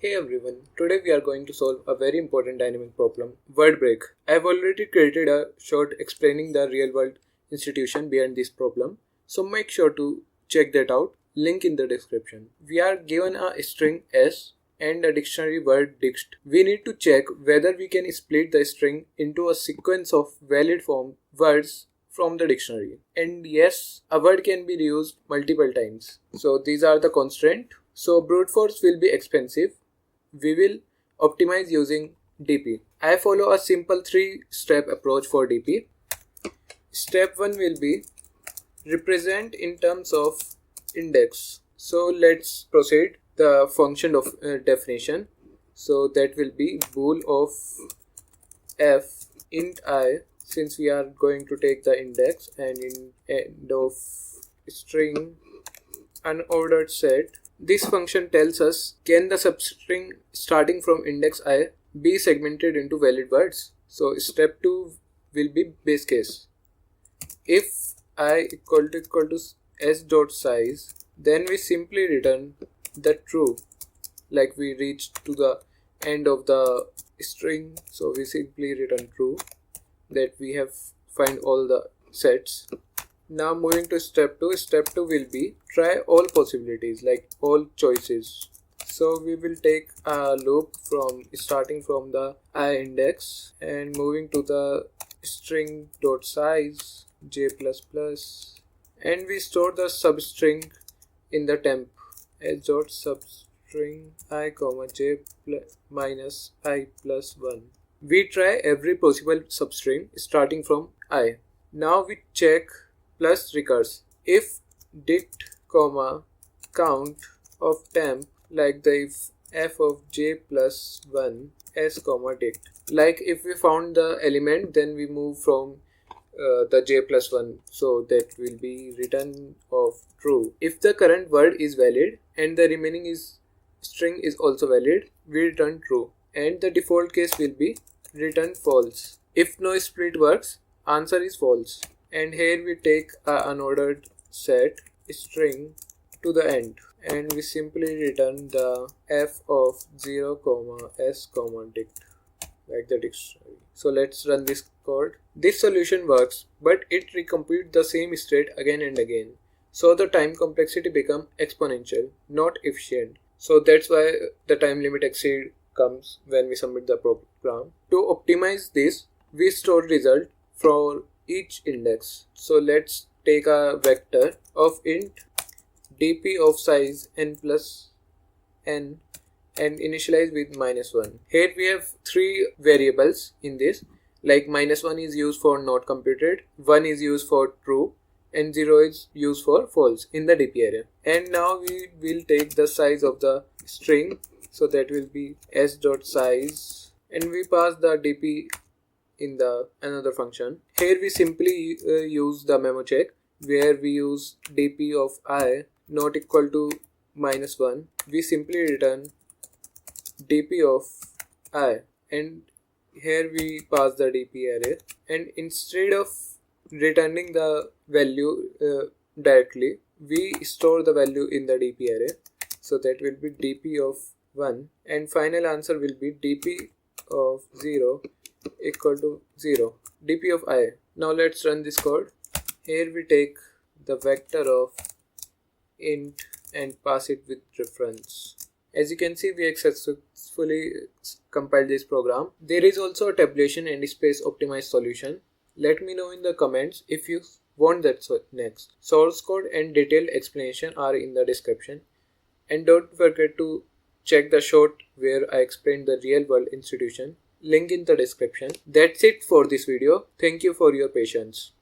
Hey everyone, today we are going to solve a very important dynamic problem, word break. I have already created a short explaining the real world institution behind this problem, so make sure to check that out, link in the description. We are given a string s and a dictionary word dict. We need to check whether we can split the string into a sequence of valid form words from the dictionary. And yes, a word can be reused multiple times. So these are the constraints. So brute force will be expensive. We will optimize using DP. I follow a simple 3-step approach for DP. Step 1 will be represent in terms of index. So let's proceed the function of definition. So that will be bool of f int I, since we are going to take the index, and in end of string unordered set. This function tells us, can the substring starting from index I be segmented into valid words? So step 2 will be base case. If I equal to s dot size, then we simply return the true, like we reached to the end of the string, so we simply return true, that we have find all the sets. Now moving to step 2. Step 2 will be try all possibilities, like all choices. So we will take a loop from starting from the I index and moving to the string dot size j++, and we store the substring in the temp as dot substring I comma j minus I plus 1. We try every possible substring starting from I. Now we check plus recurse. If dict comma count of temp, like the if f of j plus 1 s comma dict. Like if we found the element, then we move from the j plus 1, so that will be return of true. If the current word is valid and the remaining is string is also valid, we return true, and the default case will be return false. If no split works, answer is false. And here we take a unordered set string to the end, and we simply return the f of 0 comma s comma dict, like the dictionary. So let's run this code. This solution works, but it recomputes the same state again and again, so the time complexity becomes exponential, not efficient. So that's why the time limit exceed comes when we submit the program. To optimize this, we store result for each index. So let's take a vector of int dp of size n plus n and initialize with -1. Here we have 3 variables in this, like -1 is used for not computed, 1 is used for true, and 0 is used for false in the DP array. And now we will take the size of the string, so that will be s dot size, and we pass the DP in the another function. Here we simply use the memo check, where we use dp of I not equal to -1. We simply return dp of I, and here we pass the DP array, and instead of returning the value directly, we store the value in the DP array, so that will be dp of 1, and final answer will be dp of 0 equal to 0, dp of I. Now let's run this code. Here we take the vector of int and pass it with reference. As you can see, we have successfully compiled this program. There is also a tabulation and space optimized solution. Let me know in the comments if you want that next. Source code and detailed explanation are in the description. And don't forget to check the short where I explained the real world institution. Link in the description. That's it for this video. Thank you for your patience.